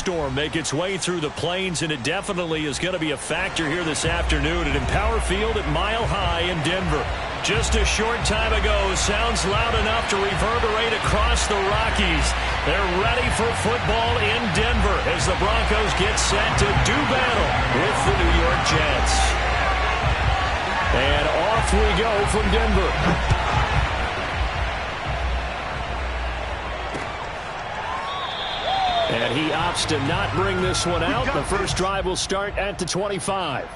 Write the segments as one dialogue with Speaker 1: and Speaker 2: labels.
Speaker 1: thunderstorm make its way through the plains, and it definitely is going to be a factor here this afternoon at Empower Field at Mile High in Denver. Just a short time ago, sounds loud enough to reverberate across the Rockies. They're ready for football in Denver as the Broncos get set to do battle with the New York Jets. And off we go from Denver. And he opts to not bring this one out. The first drive will start at the 25.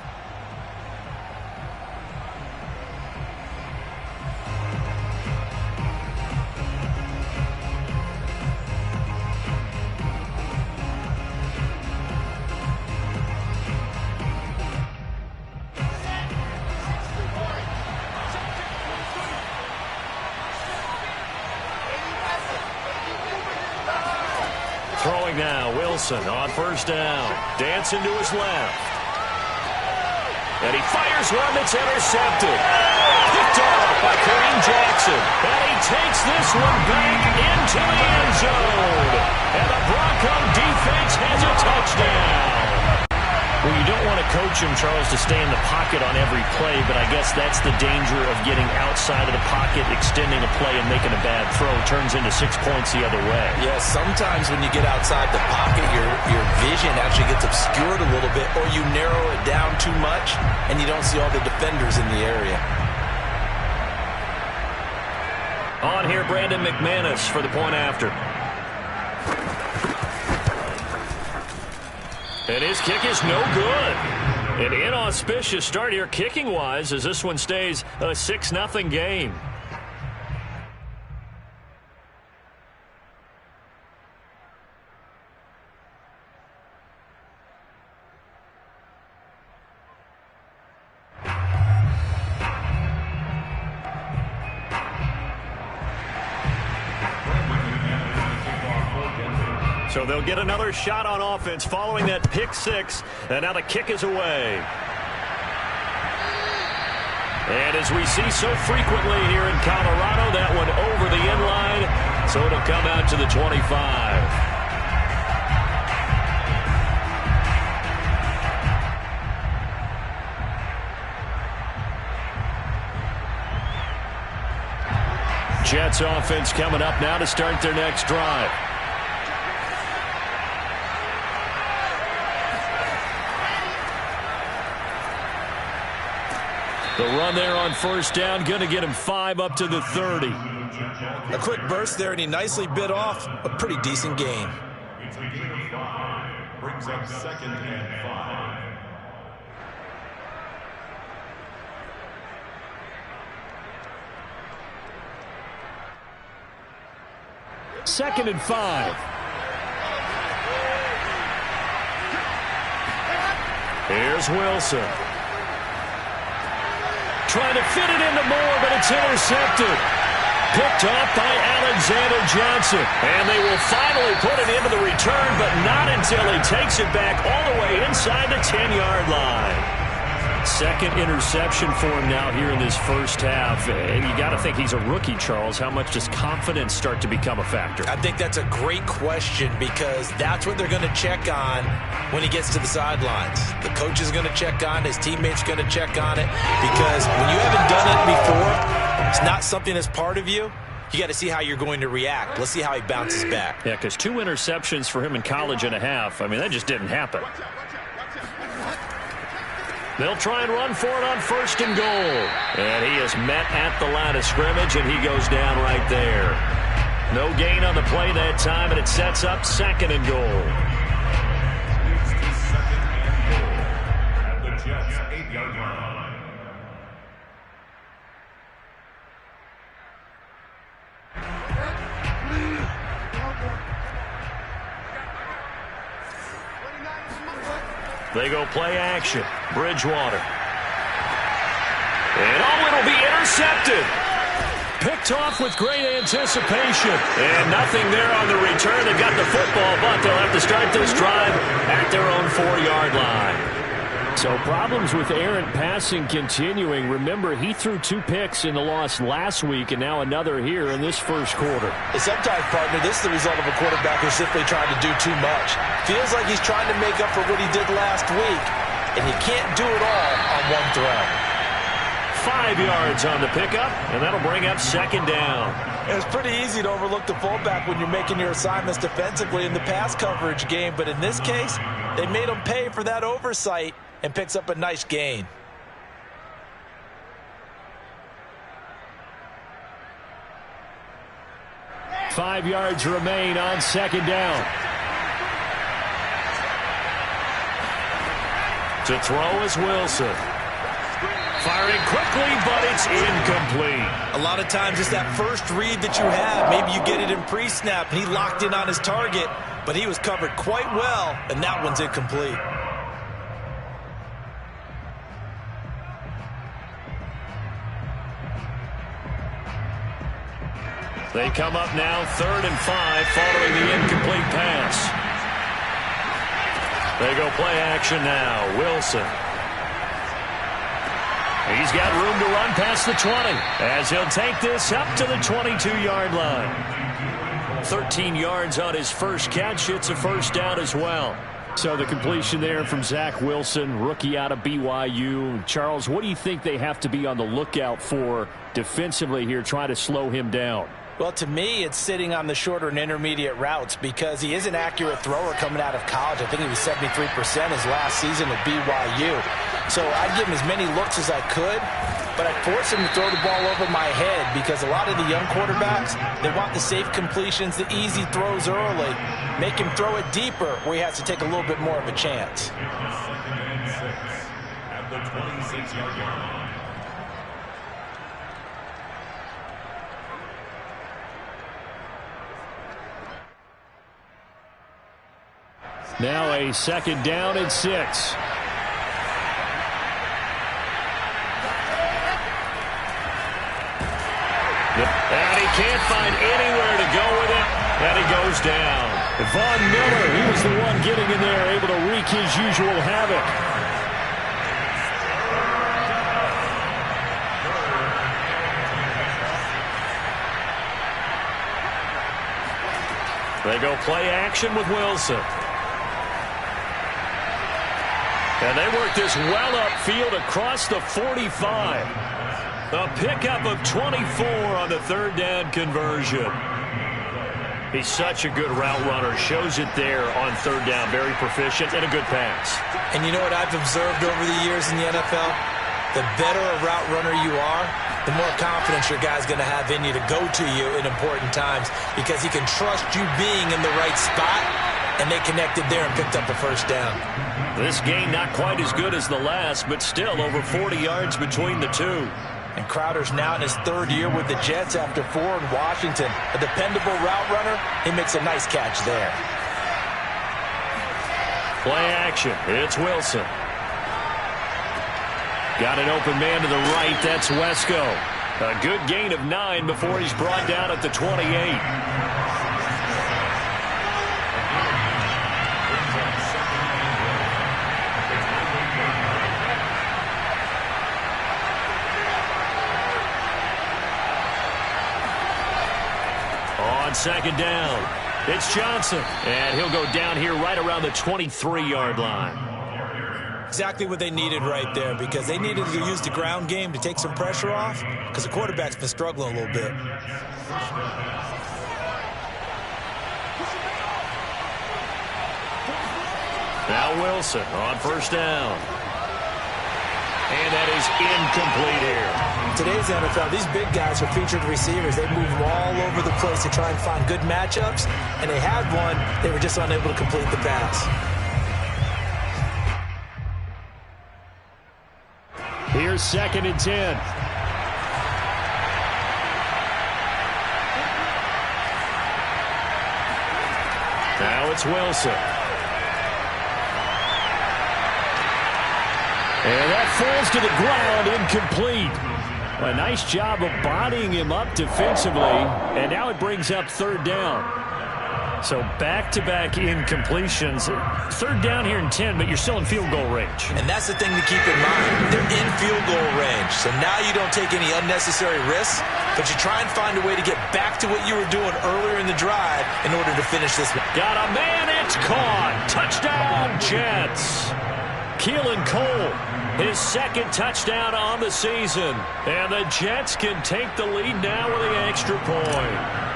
Speaker 1: Throwing now, Wilson on first down. Dancing to his left. And he fires one that's intercepted. Picked off by Kareem Jackson. And he takes this one back into the end zone. And the Bronco defense has a touchdown. Well, you don't want to coach him, Charles, to stay in the pocket on every play, but I guess that's the danger of getting outside of the pocket, extending a play and making a bad throw. Turns into 6 points the other way.
Speaker 2: Yeah, sometimes when you get outside the pocket, your vision actually gets obscured a little bit, or you narrow it down too much, and you don't see all the defenders in the area.
Speaker 1: On here, Brandon McManus for the point after. And his kick is no good. An inauspicious start here kicking-wise as this one stays a 6-0 game. So they'll get another shot on offense following that pick six. And now the kick is away. And as we see so frequently here in Colorado, that one over the end line. So it'll come out to the 25. Jets offense coming up now to start their next drive. The run there on first down, going to get him 5 up to the 30.
Speaker 2: A quick burst there, and he nicely bit off a pretty decent gain.
Speaker 3: Brings up 2nd and 5.
Speaker 1: 2nd and 5. Here's Wilson. Trying to fit it into Moore, but it's intercepted. Picked off by Alexander Johnson. And they will finally put it into the return, but not until he takes it back all the way inside the 10-yard line. Second interception for him now here in this first half. And you got to think he's a rookie, Charles. How much does confidence start to become a factor?
Speaker 2: I think that's a great question because that's what they're going to check on when he gets to the sidelines. The coach is going to check on it. His teammates are going to check on it because when you haven't done it before, it's not something that's part of you. You got to see how you're going to react. Let's see how he bounces back.
Speaker 1: Yeah, because 2 interceptions for him in college and a half. I mean, that just didn't happen. They'll try and run for it on 1st and goal. And he is met at the line of scrimmage, and he goes down right there. No gain on the play that time, and it sets up 2nd and goal.
Speaker 3: At the Jets' 8-yard line.
Speaker 1: They go play action. Bridgewater. And it'll be intercepted. Picked off with great anticipation. And nothing there on the return. They've got the football, but they'll have to start this drive at their own 4-yard line. So problems with errant passing continuing. Remember, he threw 2 picks in the loss last week, and now another here in this first quarter.
Speaker 2: Sometimes, partner, this is the result of a quarterback who's simply trying to do too much. Feels like he's trying to make up for what he did last week, and he can't do it all on one throw.
Speaker 1: 5 yards on the pickup, and that'll bring up second down.
Speaker 2: It's pretty easy to overlook the fullback when you're making your assignments defensively in the pass coverage game, but in this case, they made him pay for that oversight and picks up a nice gain.
Speaker 1: Five yards remain on second down. To throw is Wilson. Firing quickly, but it's incomplete.
Speaker 2: A lot of times it's that first read that you have. Maybe you get it in pre-snap, and he locked in on his target, but he was covered quite well, and that one's incomplete.
Speaker 1: They come up now 3rd and 5 following the incomplete pass. They go play action now. Wilson. He's got room to run past the 20 as he'll take this up to the 22-yard line. 13 yards on his first catch. It's a first down as well. So the completion there from Zach Wilson, rookie out of BYU. Charles, what do you think they have to be on the lookout for defensively here, trying to slow him down?
Speaker 2: Well, to me, it's sitting on the shorter and intermediate routes because he is an accurate thrower coming out of college. I think he was 73% his last season at BYU. So I'd give him as many looks as I could, but I'd force him to throw the ball over my head because a lot of the young quarterbacks, they want the safe completions, the easy throws early. Make him throw it deeper where he has to take a little bit more of a chance.
Speaker 3: 2nd and 6 at the 26-yard line.
Speaker 1: Now a 2nd down and 6. And he can't find anywhere to go with it, and he goes down. Von Miller, he was the one getting in there, able to wreak his usual havoc. They go play action with Wilson. And they work this well upfield across the 45. A pickup of 24 on the 3rd down conversion. He's such a good route runner. Shows it there on 3rd down. Very proficient and a good pass.
Speaker 2: And you know what I've observed over the years in the NFL? The better a route runner you are, the more confidence your guy's going to have in you to go to you in important times because he can trust you being in the right spot, and they connected there and picked up a first down.
Speaker 1: This game not quite as good as the last, but still over 40 yards between the two.
Speaker 2: And Crowder's now in his 3rd year with the Jets after 4 in Washington. A dependable route runner. He makes a nice catch there.
Speaker 1: Play action. It's Wilson. Got an open man to the right. That's Wesco. A good gain of 9 before he's brought down at the 28. On 2nd down, it's Johnson, and he'll go down here right around the 23-yard line.
Speaker 2: Exactly what they needed right there because they needed to use the ground game to take some pressure off because the quarterback's been struggling a little bit.
Speaker 1: Now Wilson on 1st down. And that is incomplete here.
Speaker 2: Today's NFL, these big guys are featured receivers. They move all over the place to try and find good matchups, and they had one. They were just unable to complete the pass.
Speaker 1: Here's 2nd and 10. Now it's Wilson. And that falls to the ground, incomplete. A nice job of bodying him up defensively, and now it brings up 3rd down. So back-to-back incompletions. Third down here in 10, but you're still in field goal range.
Speaker 2: And that's the thing to keep in mind. They're in field goal range. So now you don't take any unnecessary risks, but you try and find a way to get back to what you were doing earlier in the drive in order to finish this.
Speaker 1: Got a man, it's caught. Touchdown, Jets. Keelan Cole, his second touchdown on the season. And the Jets can take the lead now with an extra point.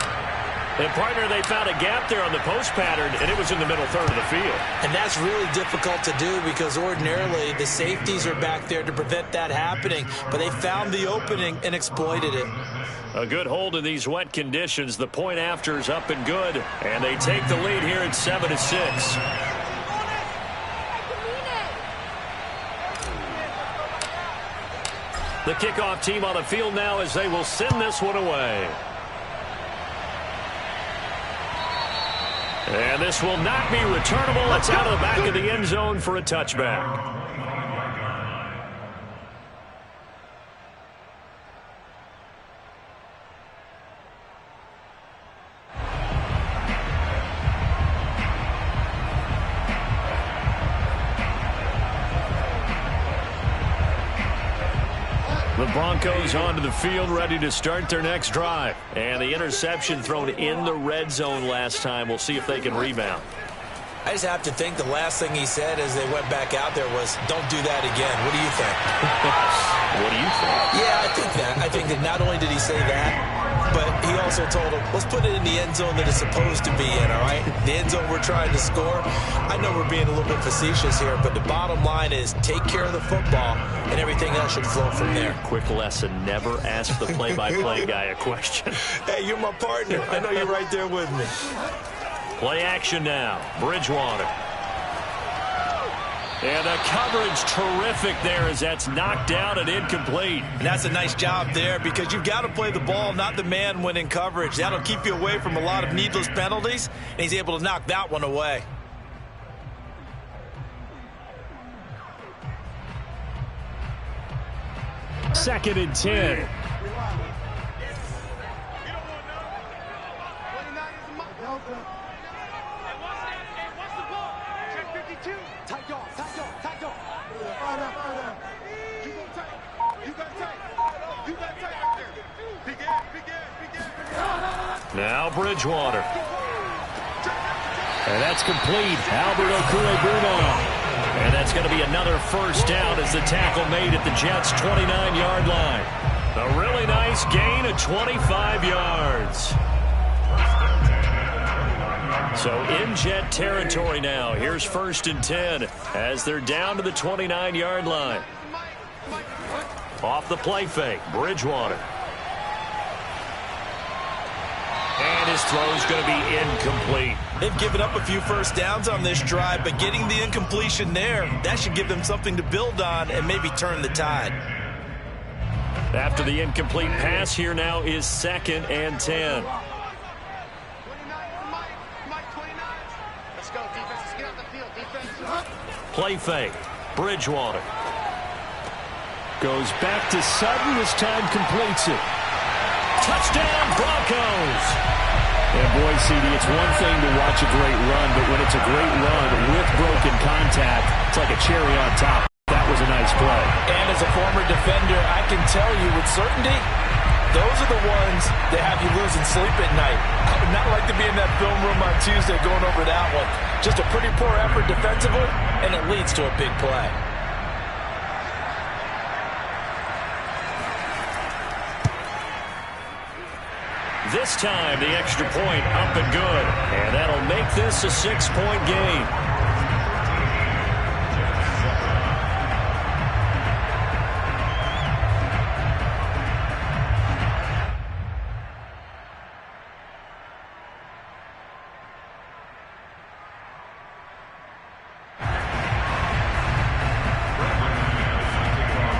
Speaker 1: And, partner, they found a gap there on the post pattern, and it was in the middle third of the field.
Speaker 2: And that's really difficult to do because ordinarily the safeties are back there to prevent that happening. But they found the opening and exploited it.
Speaker 1: A good hold in these wet conditions. The point after is up and good. And they take the lead here at 7-6. The kickoff team on the field now as they will send this one away. And this will not be returnable. It's out of the back of the end zone for a touchback. The Broncos onto the field, ready to start their next drive. And the interception thrown in the red zone last time. We'll see if they can rebound.
Speaker 2: I just have to think the last thing he said as they went back out there was, don't do that again. What do you think?
Speaker 1: What do you think?
Speaker 2: Yeah, I think that. I think that not only did he say that, but he also told him, let's put it in the end zone that it's supposed to be in, all right? The end zone we're trying to score. I know we're being a little bit facetious here, but the bottom line is take care of the football, and everything else should flow from there.
Speaker 1: Quick lesson, never ask the play-by-play guy a question.
Speaker 2: Hey, you're my partner. I know you're right there with me.
Speaker 1: Play action now. Bridgewater. And the coverage terrific there as that's knocked down and incomplete.
Speaker 2: And that's a nice job there because you've got to play the ball, not the man when in coverage. That'll keep you away from a lot of needless penalties, and he's able to knock that one away.
Speaker 1: Second and 10. Now Bridgewater. And that's complete. Albert Okwuegbunam. And that's going to be another first down as the tackle made at the Jets' 29-yard line. A really nice gain of 25 yards. So in Jet territory now. Here's first and 10 as they're down to the 29-yard line. Off the play fake, Bridgewater. And his throw's going to be incomplete.
Speaker 2: They've given up a few first downs on this drive, but getting the incompletion there, that should give them something to build on and maybe turn the tide.
Speaker 1: After the incomplete pass, here now is second and 10.
Speaker 4: Let's go, defense. Let's get out the field, defense.
Speaker 1: Play fake. Bridgewater. Goes back to Sutton. This time completes it. Touchdown, Broncos! And boy, CD, it's one thing to watch a great run, but when it's a great run with broken contact, it's like a cherry on top. That was a nice play.
Speaker 2: And as a former defender, I can tell you with certainty, those are the ones that have you losing sleep at night. I would not like to be in that film room on Tuesday going over that one. Just a pretty poor effort defensively, and it leads to a big play.
Speaker 1: This time, the extra point up and good. And that'll make this a 6-point game.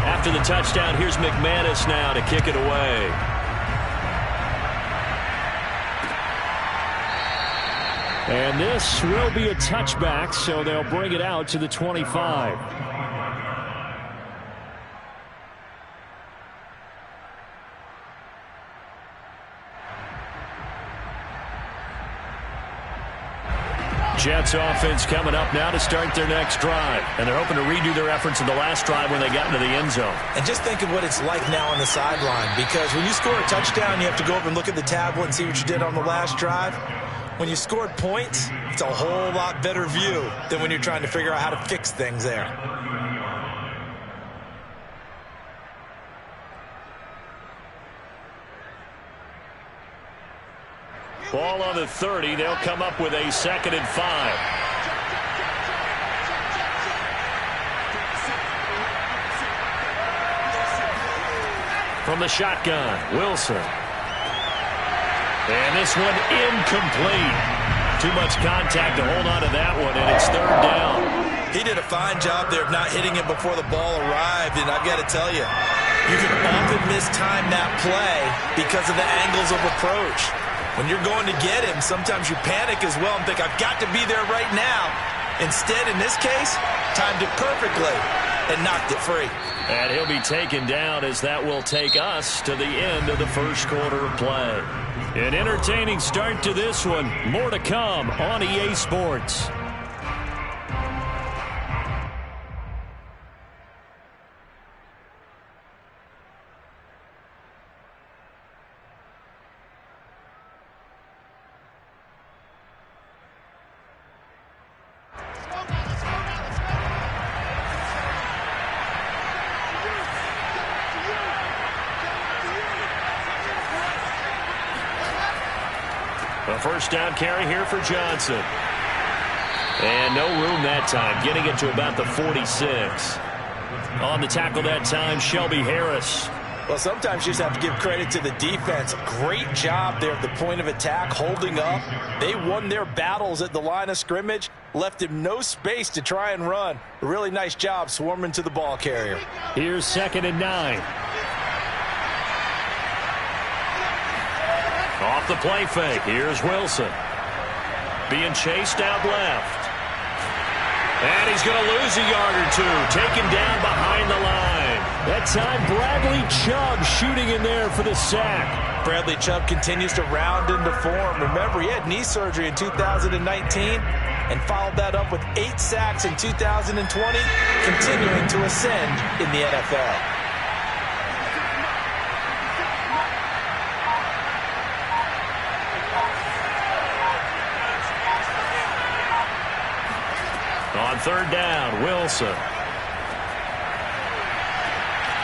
Speaker 1: After the touchdown, here's McManus now to kick it away. And this will be a touchback, so they'll bring it out to the 25. Jets offense coming up now to start their next drive. And they're hoping to redo their efforts in the last drive when they got into the end zone.
Speaker 2: And just think of what it's like now on the sideline, because when you score a touchdown, you have to go over and look at the tablet and see what you did on the last drive. When you scored points, it's a whole lot better view than when you're trying to figure out how to fix things there.
Speaker 1: Ball on the 30. They'll come up with a 2nd and 5. From the shotgun, Wilson. And this one incomplete. Too much contact to hold on to that one, and it's 3rd down.
Speaker 2: He did a fine job there of not hitting it before the ball arrived, and I've got to tell you, you can often mistime that play because of the angles of approach. When you're going to get him, sometimes you panic as well and think, I've got to be there right now. Instead, in this case, timed it perfectly and knocked it free.
Speaker 1: And he'll be taken down as that will take us to the end of the first quarter of play. An entertaining start to this one. More to come on EA Sports. A first down carry here for Johnson. And no room that time, getting it to about the 46. On the tackle that time, Shelby Harris.
Speaker 2: Well, sometimes you just have to give credit to the defense. Great job there at the point of attack, holding up. They won their battles at the line of scrimmage, left him no space to try and run. A really nice job swarming to the ball carrier.
Speaker 1: Here's 2nd and 9. Off the play fake. Here's Wilson. Being chased out left. And he's going to lose a yard or two. Taken down behind the line. That time, Bradley Chubb shooting in there for the sack.
Speaker 2: Bradley Chubb continues to round into form. Remember, he had knee surgery in 2019 and followed that up with 8 sacks in 2020, continuing to ascend in the NFL.
Speaker 1: On 3rd down, Wilson.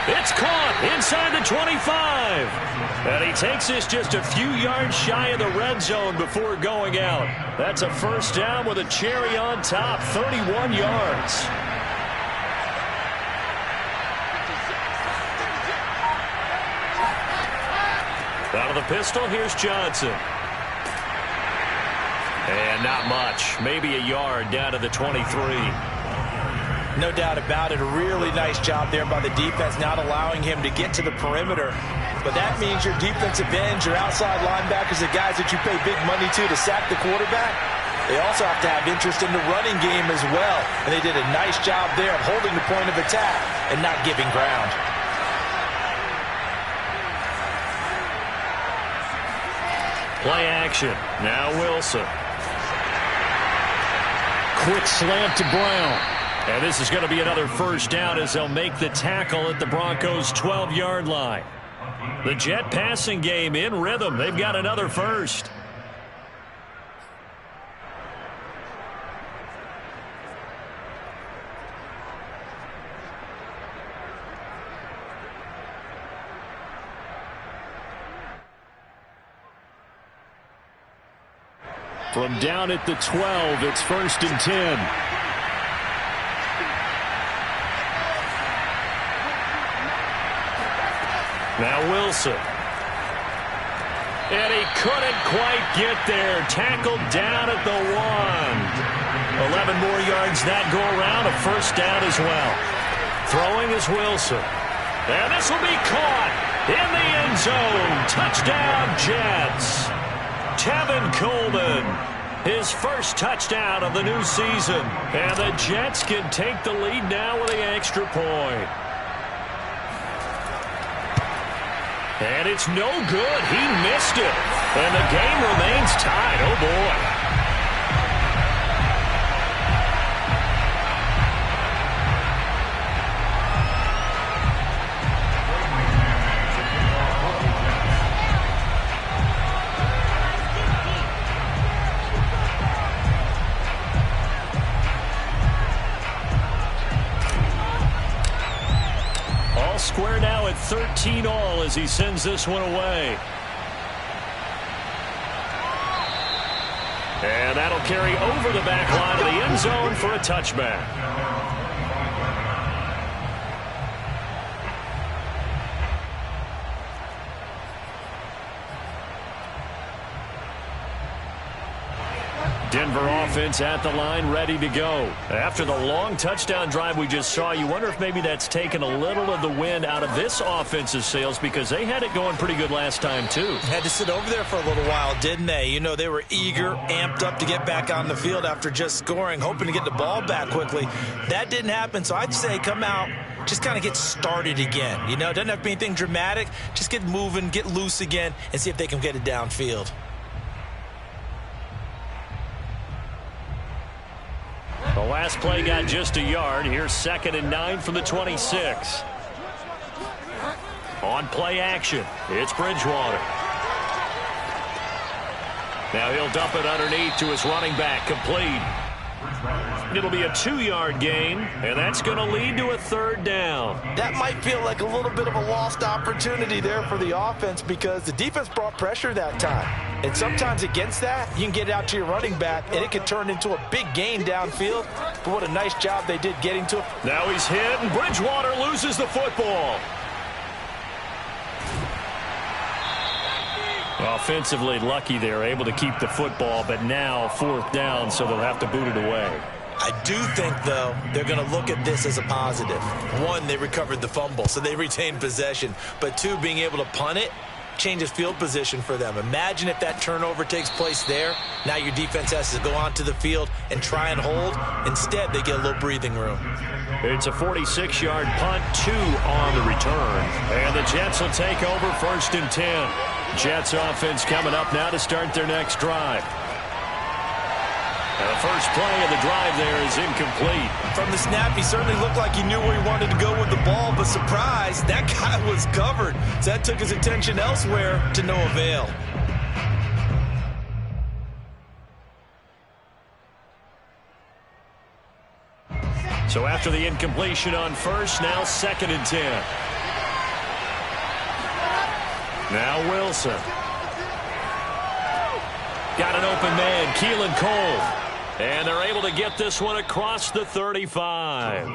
Speaker 1: It's caught inside the 25. And he takes this just a few yards shy of the red zone before going out. That's a first down with a cherry on top, 31 yards. Out of the pistol, here's Johnson. And not much. Maybe a yard down to the 23.
Speaker 2: No doubt about it. A really nice job there by the defense, not allowing him to get to the perimeter. But that means your defensive ends, your outside linebackers, the guys that you pay big money to sack the quarterback, they also have to have interest in the running game as well. And they did a nice job there of holding the point of attack and not giving ground.
Speaker 1: Play action. Now Wilson. Quick slant to Brown. And this is going to be another first down as they'll make the tackle at the Broncos' 12-yard line. The Jet passing game in rhythm. They've got another first. From down at the 12, it's 1st and 10. Now Wilson. And he couldn't quite get there. Tackled down at the 1. 11 more yards that go around. A first down as well. Throwing is Wilson. And this will be caught in the end zone. Touchdown, Jets. Tevin Coleman, his first touchdown of the new season. And the Jets can take the lead now with the extra point. And it's no good. He missed it. And the game remains tied. Oh, boy. square now at 13 all as he sends this one away. And that'll carry over the back line of the end zone for a touchback. Denver offense at the line, ready to go. After the long touchdown drive we just saw, you wonder if maybe that's taken a little of the wind out of this offense's sails because they had it going pretty good last time, too.
Speaker 2: Had to sit over there for a little while, didn't they? You know, they were eager, amped up to get back on the field after just scoring, hoping to get the ball back quickly. That didn't happen, so I'd say come out, just kind of get started again. You know, it doesn't have to be anything dramatic. Just get moving, get loose again, and see if they can get it downfield.
Speaker 1: The last play got just a yard. Here's 2nd and 9 from the 26. On play action, it's Bridgewater. Now he'll dump it underneath to his running back, complete. It'll be a 2-yard gain, and that's going to lead to a 3rd down.
Speaker 2: That might feel like a little bit of a lost opportunity there for the offense because the defense brought pressure that time. And sometimes against that, you can get it out to your running back, and it can turn into a big gain downfield. But what a nice job they did getting to it.
Speaker 1: Now he's hit, and Bridgewater loses the football. Offensively lucky they're able to keep the football, but now 4th down, so they'll have to boot it away.
Speaker 2: I do think, though, they're going to look at this as a positive. 1, they recovered the fumble, so they retained possession. But 2, being able to punt it changes field position for them. Imagine if that turnover takes place there. Now your defense has to go onto the field and try and hold. Instead, they get a little breathing room.
Speaker 1: It's a 46-yard punt, 2 on the return. And the Jets will take over 1st and 10. Jets offense coming up now to start their next drive. And the first play of the drive there is incomplete.
Speaker 2: From the snap, he certainly looked like he knew where he wanted to go with the ball, but surprise, that guy was covered. So that took his attention elsewhere to no avail.
Speaker 1: So after the incompletion on first, now 2nd and 10. Now Wilson. Got an open man, Keelan Cole. And they're able to get this one across the 35.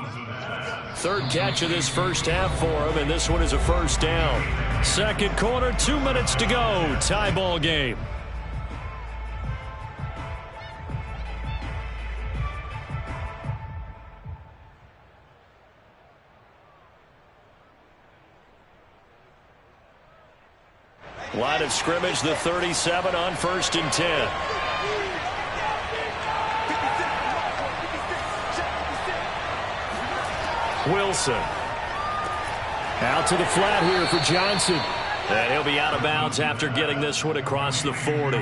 Speaker 1: 3rd catch of this first half for him, and this one is a 1st down. 2nd quarter, 2 minutes to go. Tie ball game. Line of scrimmage, the 37 on 1st and 10. Wilson. Out to the flat here for Johnson. And he'll be out of bounds after getting this one across the 40.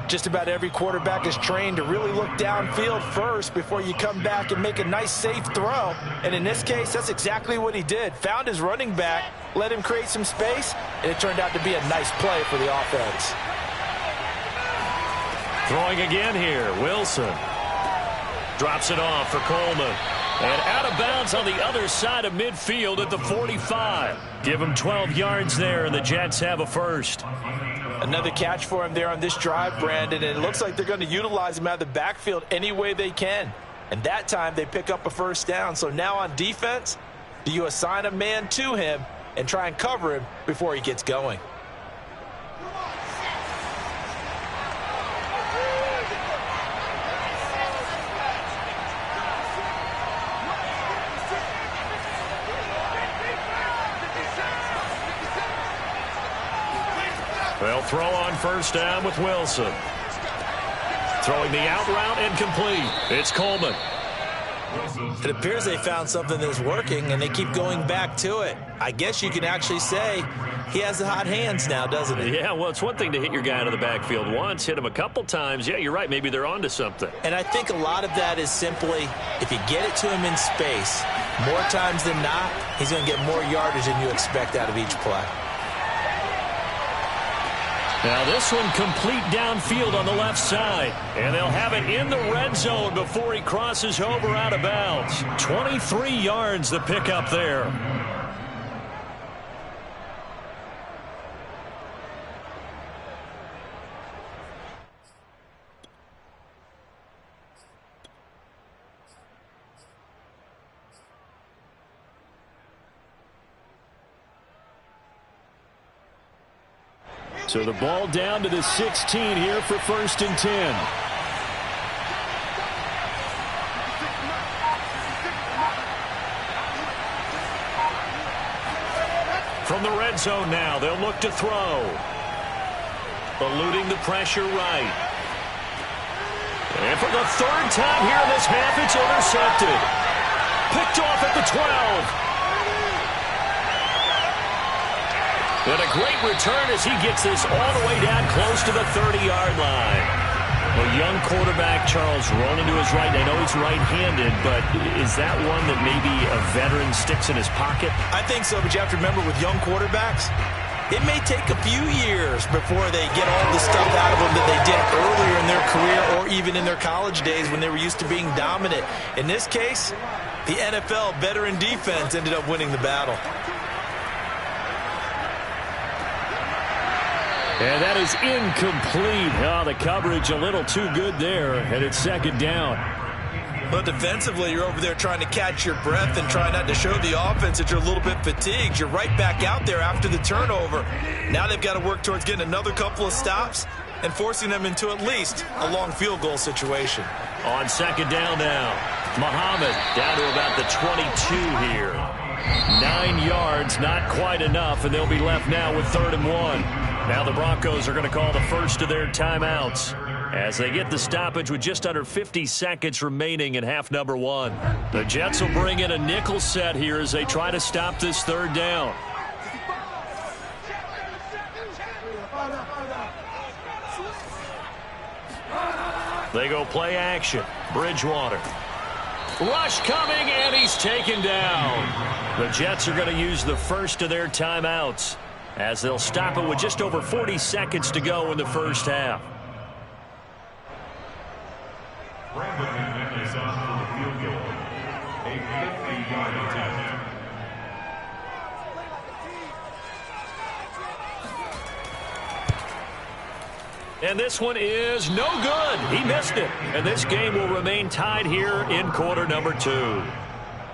Speaker 2: Just about every quarterback is trained to really look downfield first before you come back and make a nice, safe throw. And in this case, that's exactly what he did. Found his running back, let him create some space, and it turned out to be a nice play for the offense.
Speaker 1: Throwing again here, Wilson. Drops it off for Coleman. And out of bounds on the other side of midfield at the 45. Give him 12 yards there, and the Jets have a 1st.
Speaker 2: Another catch for him there on this drive, Brandon, and it looks like they're going to utilize him out of the backfield any way they can. And that time they pick up a 1st down. So now on defense, do you assign a man to him and try and cover him before he gets going?
Speaker 1: They'll throw on 1st down with Wilson. Throwing the out route incomplete. It's Coleman.
Speaker 2: It appears they found something that's working, and they keep going back to it. I guess you can actually say he has the hot hands now, doesn't he?
Speaker 1: Yeah, well, it's one thing to hit your guy out of the backfield once, hit him a couple times. Yeah, you're right. Maybe they're onto something.
Speaker 2: And I think a lot of that is simply if you get it to him in space, more times than not, he's going to get more yardage than you expect out of each play.
Speaker 1: Now this one complete downfield on the left side. And they'll have it in the red zone before he crosses over out of bounds. 23 yards the pickup there.
Speaker 5: So the ball down to the 16 here for 1st and 10.
Speaker 1: From the red zone now, they'll look to throw. Eluding the pressure right. And for the 3rd time here in this half, it's intercepted. Picked off at the 12. And a great return as he gets this all the way down close to the 30-yard line. A young quarterback, Charles, rolling to his right. I know he's right-handed, but is that one that maybe a veteran sticks in his pocket?
Speaker 2: I think so, but you have to remember with young quarterbacks, it may take a few years before they get all the stuff out of them that they did earlier in their career or even in their college days when they were used to being dominant. In this case, the NFL veteran defense ended up winning the battle.
Speaker 5: And that is incomplete. Oh, the coverage a little too good there, and it's 2nd down.
Speaker 2: But defensively, you're over there trying to catch your breath and try not to show the offense that you're a little bit fatigued. You're right back out there after the turnover. Now they've got to work towards getting another couple of stops and forcing them into at least a long field goal situation.
Speaker 1: On 2nd down now, Muhammad down to about the 22 here.
Speaker 5: 9 yards, not quite enough, and they'll be left now with 3rd and 1.
Speaker 1: Now the Broncos are going to call the first of their timeouts as they get the stoppage with just under 50 seconds remaining in half number 1. The Jets will bring in a nickel set here as they try to stop this 3rd down. They go play action. Bridgewater. Rush coming, and he's taken down. The Jets are going to use the first of their timeouts as they'll stop it with just over 40 seconds to go in the first half.
Speaker 3: Brandon Newman is on for the field goal. A 50-yard attempt.
Speaker 1: And this one is no good. He missed it. And this game will remain tied here in quarter number 2.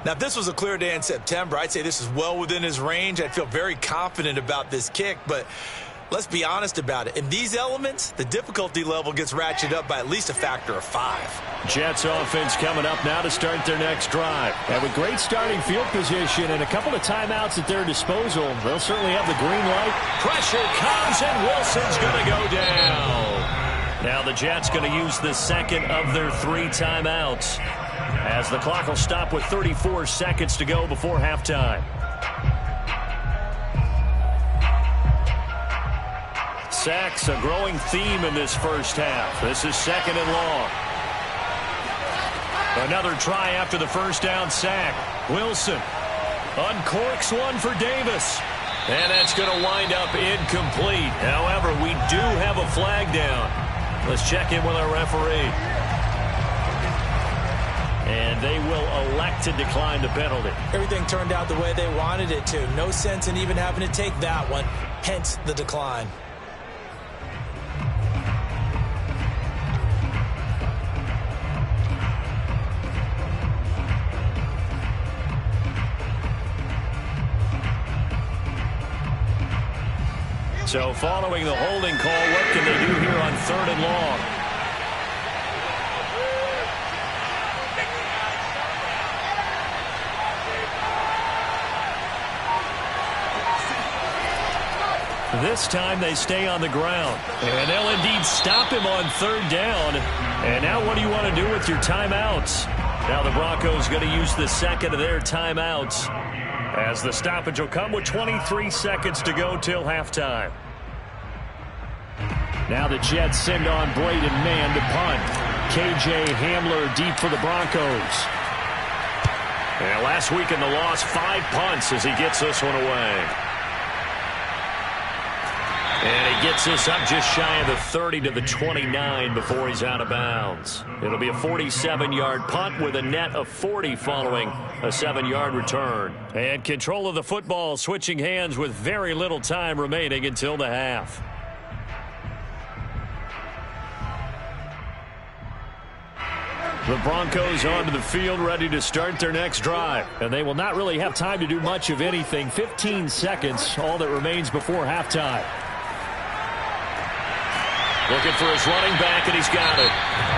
Speaker 2: Now, if this was a clear day in September, I'd say this is well within his range. I'd feel very confident about this kick, but let's be honest about it. In these elements, the difficulty level gets ratcheted up by at least a factor of 5.
Speaker 5: Jets offense coming up now to start their next drive. And with great starting field position and a couple of timeouts at their disposal, they'll certainly have the green light.
Speaker 1: Pressure comes, and Wilson's going to go down. Now the Jets going to use the second of their 3 timeouts, as the clock will stop with 34 seconds to go before halftime. Sacks, a growing theme in this first half. This is 2nd and long. Another try after the first down sack. Wilson uncorks one for Davis. And that's going to wind up incomplete. However, we do have a flag down. Let's check in with our referee. And they will elect to decline the penalty.
Speaker 2: Everything turned out the way they wanted it to. No sense in even having to take that one, hence the decline.
Speaker 1: So following the holding call, what can they do here on 3rd and long? This time they stay on the ground. And they'll indeed stop him on 3rd down. And now what do you want to do with your timeouts? Now the Broncos going to use the second of their timeouts, as the stoppage will come with 23 seconds to go till halftime.
Speaker 5: Now the Jets send on Braden Mann to punt. KJ Hamler deep for the Broncos.
Speaker 1: And last week in the loss, 5 punts as he gets this one away. And he gets this up just shy of the 30 to the 29 before he's out of bounds. It'll be a 47-yard punt with a net of 40 following a 7-yard return. And control of the football switching hands with very little time remaining until the half. The Broncos onto the field, ready to start their next drive. And they will not really have time to do much of anything. 15 seconds, all that remains before halftime. Looking for his running back, and he's got it.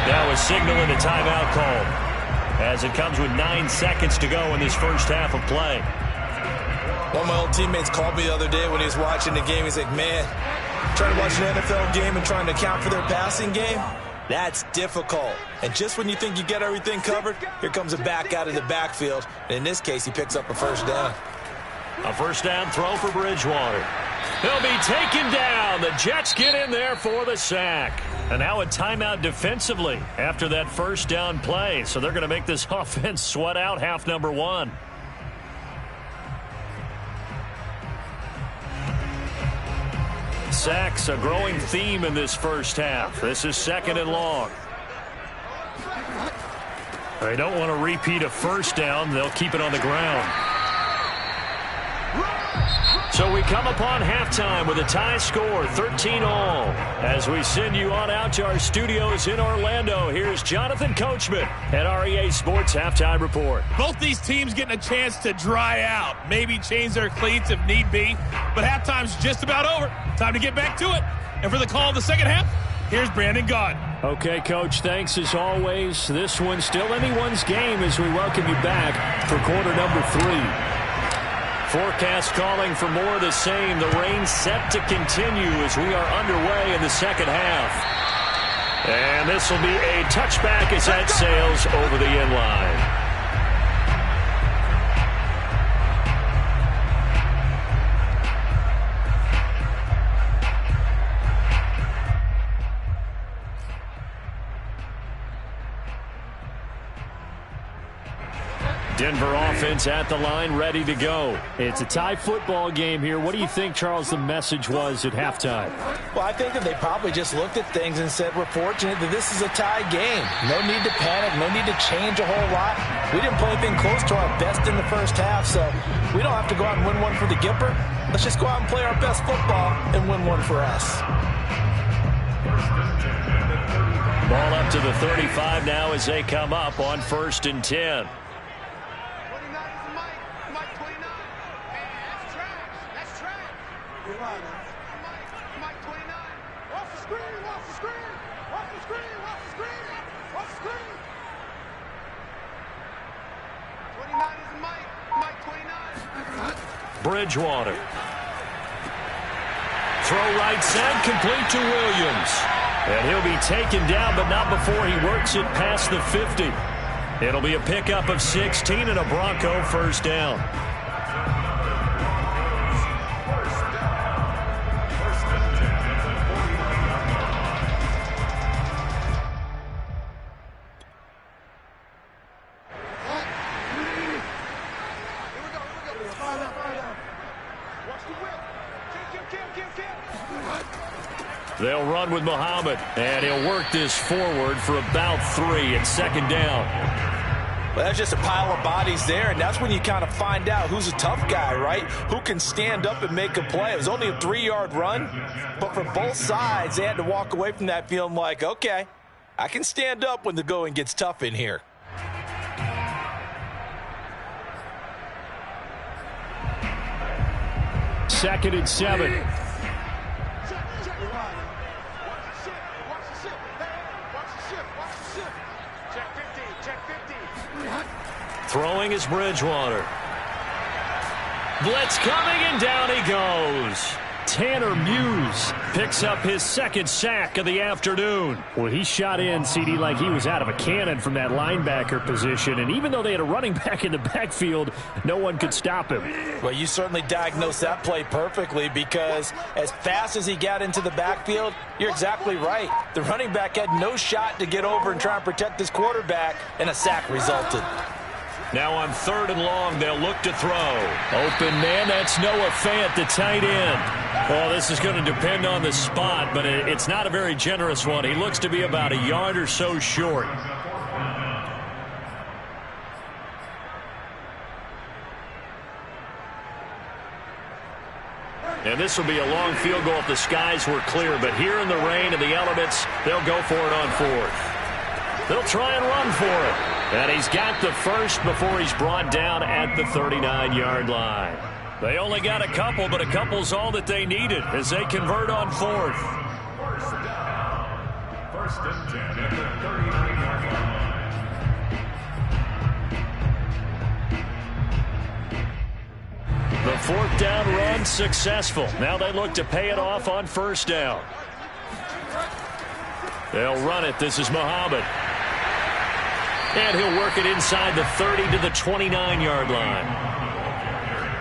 Speaker 1: Now a signal and a timeout call, as it comes with 9 seconds to go in this first half of play.
Speaker 2: One of my old teammates called me the other day when he was watching the game. He's like, man, trying to watch an NFL game and trying to account for their passing game, that's difficult. And just when you think you get everything covered, here comes a back out of the backfield. And in this case, he picks up a first down.
Speaker 1: A first down throw for Bridgewater. He'll be taken down. The Jets get in there for the sack. And now a timeout defensively after that first down play. So they're going to make this offense sweat out half number one. Sacks, a growing theme in this first half. This is 2nd and long. They don't want to repeat a first down. They'll keep it on the ground. So we come upon halftime with a tie score, 13-all. As we send you on out to our studios in Orlando, here's Jonathan Coachman at REA Sports Halftime Report.
Speaker 6: Both these teams getting a chance to dry out, maybe change their cleats if need be, but halftime's just about over. Time to get back to it. And for the call of the second half, here's Brandon Gaudin.
Speaker 5: Okay, Coach, thanks as always. This one's still anyone's game as we welcome you back for quarter number 3. Forecast calling for more of the same. The rain set to continue as we are underway in the second half. And this will be a touchback as that sails over the end line. Denver offense at the line, ready to go. It's a tie football game here. What do you think, Charles, the message was at halftime?
Speaker 2: Well, I think that they probably just looked at things and said, we're fortunate that this is a tie game. No need to panic. No need to change a whole lot. We didn't play anything close to our best in the first half, so we don't have to go out and win one for the Gipper. Let's just go out and play our best football and win one for us.
Speaker 1: Ball up to the 35 now as they come up on 1st and 10. Bridgewater. Throw right side, complete to Williams. And he'll be taken down, but not before he works it past the 50. It'll be a pickup of 16 and a Bronco first down. They'll run with Muhammad, and he'll work this forward for about 3 at 2nd down.
Speaker 2: Well, that's just a pile of bodies there, and that's when you kind of find out who's a tough guy, right? Who can stand up and make a play. It was only a 3-yard run, but for both sides, they had to walk away from that feeling like, okay, I can stand up when the going gets tough in here.
Speaker 5: Second and 7.
Speaker 1: Throwing is Bridgewater. Blitz coming, and down he goes. Tanner Muse picks up his 2nd sack of the afternoon.
Speaker 5: Well, he shot in, CD, like he was out of a cannon from that linebacker position. And even though they had a running back in the backfield, no one could stop him.
Speaker 2: Well, you certainly diagnosed that play perfectly, because as fast as he got into the backfield, you're exactly right. The running back had no shot to get over and try and protect his quarterback, and a sack resulted.
Speaker 1: Now on 3rd and long, they'll look to throw. Open man, that's Noah Fant, the tight end. Well, this is going to depend on the spot, but it's not a very generous one. He looks to be about a yard or so short. And this will be a long field goal if the skies were clear, but here in the rain and the elements, they'll go for it on 4th. They'll try and run for it. And he's got the first before he's brought down at the 39-yard line. They only got a couple, but a couple's all that they needed as they convert on 4th.
Speaker 3: First and 10 at the 39-yard line.
Speaker 5: The fourth down run successful. Now they look to pay it off on first down. They'll run it. This is Muhammad. And he'll work it inside the 30 to the 29-yard line.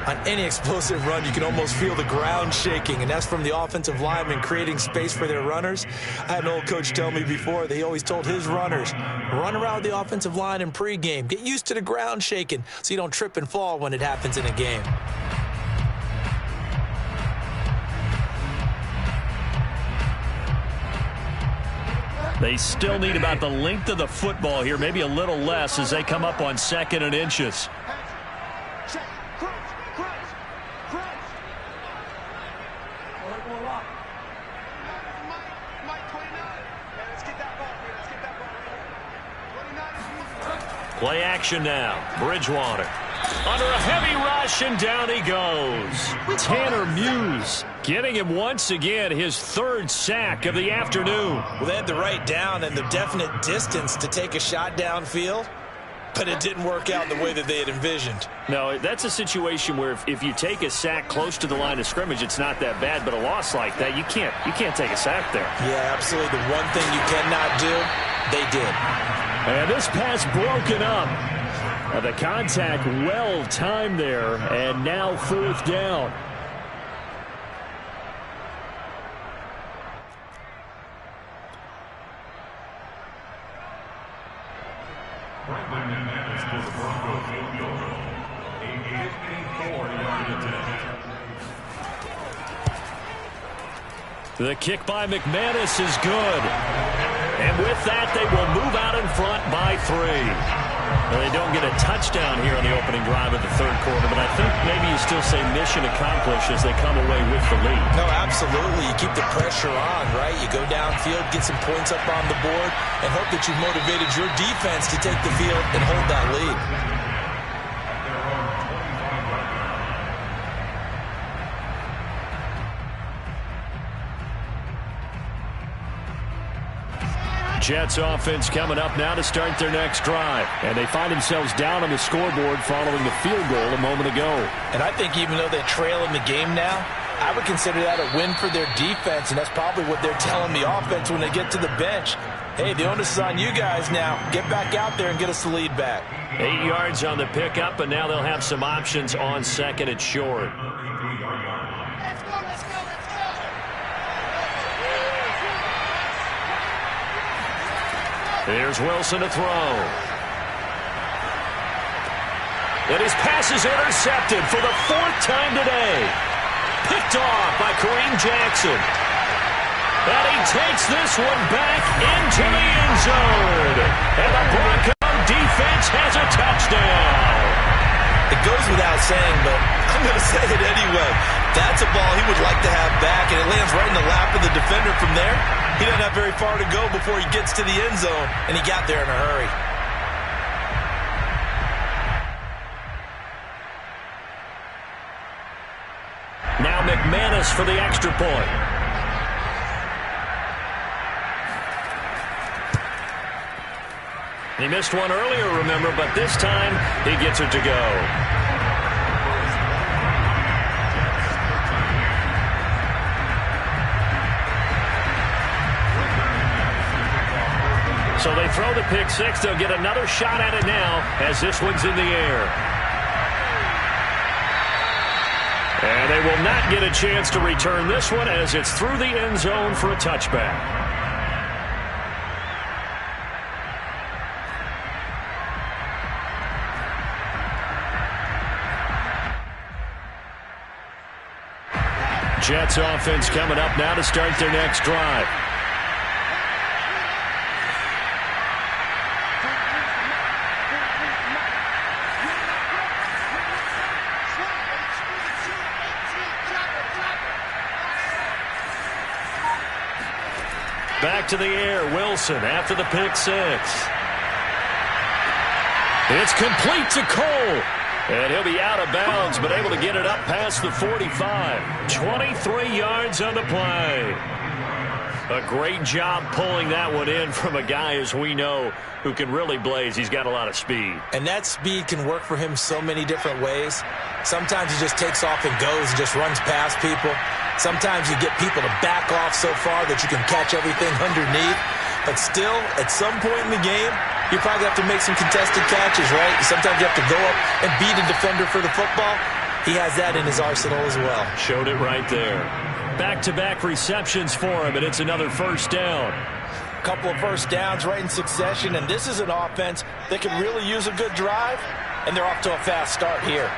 Speaker 2: On any explosive run, you can almost feel the ground shaking, and that's from the offensive linemen creating space for their runners. I had an old coach tell me before, they always told his runners, run around the offensive line in pregame. Get used to the ground shaking so you don't trip and fall when it happens in a game.
Speaker 5: They still need about the length of the football here, maybe a little less as they come up on 2nd and inches. Play action now. Bridgewater. Under a heavy rush, and down he goes. Tanner Muse getting him once again his 3rd sack of the afternoon.
Speaker 2: Well, they had the right down and the definite distance to take a shot downfield, but it didn't work out the way that they had envisioned.
Speaker 5: No, that's a situation where if you take a sack close to the line of scrimmage, it's not that bad, but a loss like that, you can't take a sack there.
Speaker 2: Yeah, absolutely. The one thing you cannot do, they did.
Speaker 5: And this pass broken up. The contact well timed there, and now 4th down.
Speaker 3: Brandon McManus for the Broncos field goal. A 54-yard attempt.
Speaker 5: The kick by McManus is good. And with that, they will move out in front by 3. Well, they don't get a touchdown here on the opening drive of the 3rd quarter, but I think maybe you still say mission accomplished as they come away with the lead.
Speaker 2: No, absolutely. You keep the pressure on, right? You go downfield, get some points up on the board, and hope that you've motivated your defense to take the field and hold that lead.
Speaker 5: Jets offense coming up now to start their next drive. And they find themselves down on the scoreboard following the field goal a moment ago.
Speaker 2: And I think even though they trail in the game now, I would consider that a win for their defense, and that's probably what they're telling the offense when they get to the bench. Hey, the onus is on you guys now. Get back out there and get us the lead back.
Speaker 5: 8 yards on the pickup, and now they'll have some options on 2nd and short. Here's Wilson to throw. And his pass is intercepted for the 4th time today. Picked off by Kareem Jackson. And he takes this one back into the end zone. And the Bronco defense has a touchdown.
Speaker 2: It goes without saying, but I'm going to say it anyway. That's a ball he would like to have back, and it lands right in the lap of the defender from there. He doesn't have very far to go before he gets to the end zone, and he got there in a hurry.
Speaker 5: Now McManus for the extra point. He missed one earlier, remember, but this time he gets it to go. So they throw the pick six. They'll get another shot at it now as this one's in the air. And they will not get a chance to return this one as it's through the end zone for a touchback. Jets offense coming up now to start their next drive. Back to the air, Wilson after the pick six. It's complete to Cole. And he'll be out of bounds, but able to get it up past the 45. 23 yards on the play. A great job pulling that one in from a guy, as we know, who can really blaze. He's got a lot of speed.
Speaker 2: And that speed can work for him so many different ways. Sometimes he just takes off and goes and just runs past people. Sometimes you get people to back off so far that you can catch everything underneath. But still, at some point in the game, you probably have to make some contested catches, right? Sometimes you have to go up and beat a defender for the football. He has that in his arsenal as well. Showed it right there.
Speaker 5: Back-to-back receptions for him, and it's another first down.
Speaker 2: Couple of first downs right in succession, and this is an offense that can really use a good drive, and they're off to a fast start here.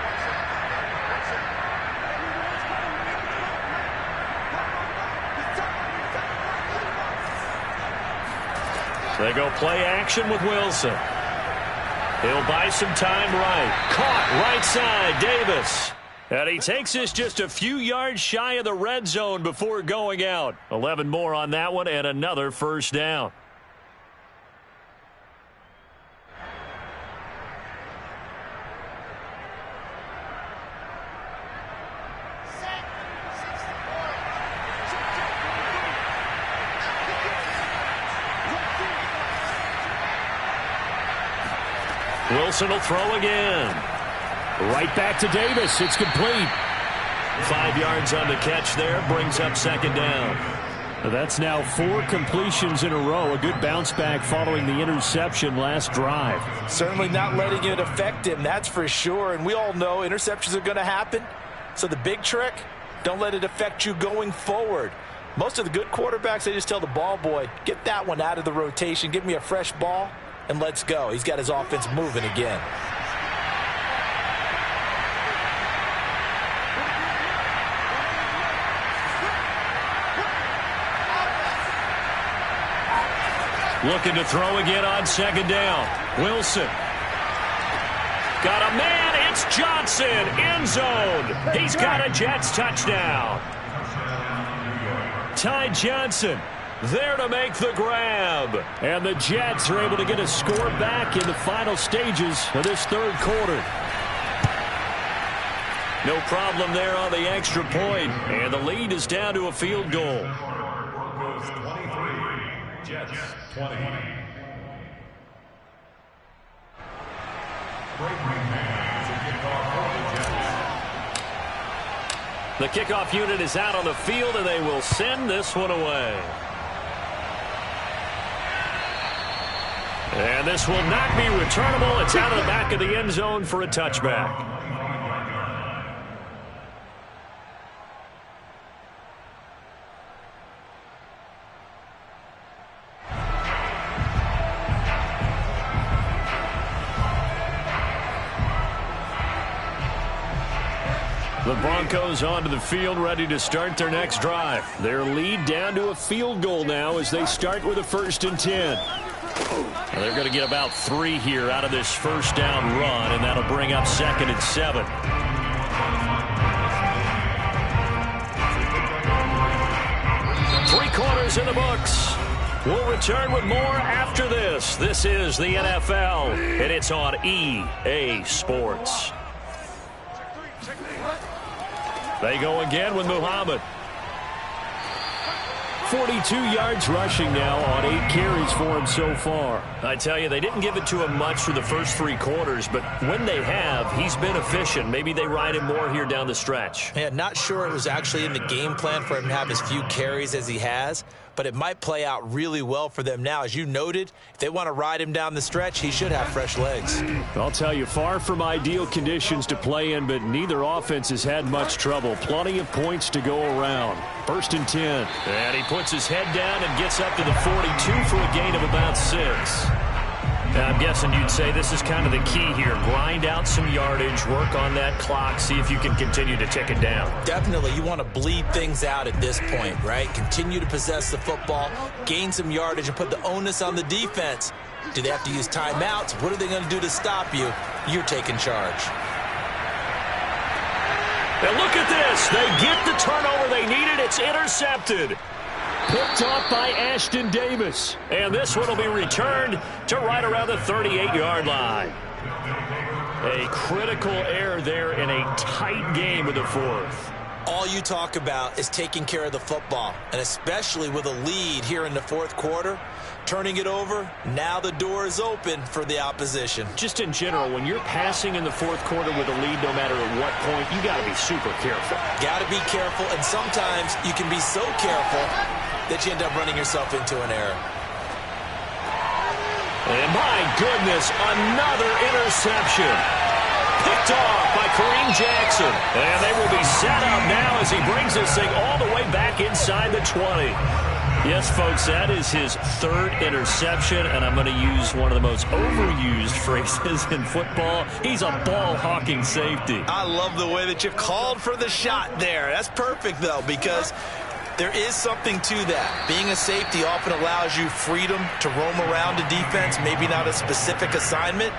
Speaker 5: They go play action with Wilson. He'll buy some time right. Caught right side, Davis. And he takes us just a few yards shy of the red zone before going out. 11 more on that one and another first down. Wilson will throw again. Right back to Davis. It's complete. 5 yards on the catch there. Brings up second down. That's now 4 completions in a row. A good bounce back following the interception last drive.
Speaker 2: Certainly not letting it affect him, that's for sure. And we all know interceptions are going to happen. So the big trick, don't let it affect you going forward. Most of the good quarterbacks, they just tell the ball boy, get that one out of the rotation, give me a fresh ball, and let's go. He's got his offense moving again.
Speaker 5: Looking to throw again on second down. Wilson. Got a man. It's Johnson. End zone. He's got a Jets touchdown. Ty Johnson there to make the grab. And the Jets are able to get a score back in the final stages of this third quarter. No problem there on the extra point. And the lead is down to a field goal.
Speaker 3: Broncos 23, Jets 20.
Speaker 5: The kickoff unit is out on the field, and they will send this one away. And this will not be returnable. It's out of the back of the end zone for a touchback. The Broncos onto the field, ready to start their next drive. Their lead down to a field goal now as they start with a 1st and 10. Now they're going to get about 3 here out of this first down run, and that'll bring up 2nd and 7. Three-quarters in the books. We'll return with more after this. This is the NFL, and it's on EA Sports. They go again with Muhammad. 42 yards rushing now on 8 carries for him so far. I tell you, they didn't give it to him much for the first 3 quarters, but when they have, he's been efficient. Maybe they ride him more here down the stretch.
Speaker 2: Yeah, not sure it was actually in the game plan for him to have as few carries as he has, but it might play out really well for them now. As you noted, if they want to ride him down the stretch, he should have fresh legs.
Speaker 5: I'll tell you, far from ideal conditions to play in, but neither offense has had much trouble. Plenty of points to go around. 1st and 10. And he puts his head down and gets up to the 42 for a gain of about 6. I'm guessing you'd say this is kind of the key here. Grind out some yardage, work on that clock, see if you can continue to tick it down.
Speaker 2: Definitely. You want to bleed things out at this point, right? Continue to possess the football, gain some yardage, and put the onus on the defense. Do they have to use timeouts? What are they going to do to stop you? You're taking charge.
Speaker 5: And look at this. They get the turnover they needed. It's intercepted. Picked off by Ashton Davis. And this one will be returned to right around the 38-yard line. A critical error there in a tight game of the 4th.
Speaker 2: all you talk about is taking care of the football, and especially with a lead here in the fourth quarter, turning it over, now the door is open for the opposition.
Speaker 5: Just in general, when you're passing in the fourth quarter with a lead, no matter at what point, you got to be super careful.
Speaker 2: Got to be careful, and sometimes you can be so careful that you end up running yourself into an error.
Speaker 5: And my goodness, another interception. Picked off by Kareem Jackson. And they will be set up now as he brings this thing all the way back inside the 20. Yes, folks, that is his third interception, and I'm going to use one of the most overused phrases in football. He's a ball-hawking safety.
Speaker 2: I love the way that you called for the shot there. That's perfect, though, because there is something to that. Being a safety often allows you freedom to roam around a defense, maybe not a specific assignment.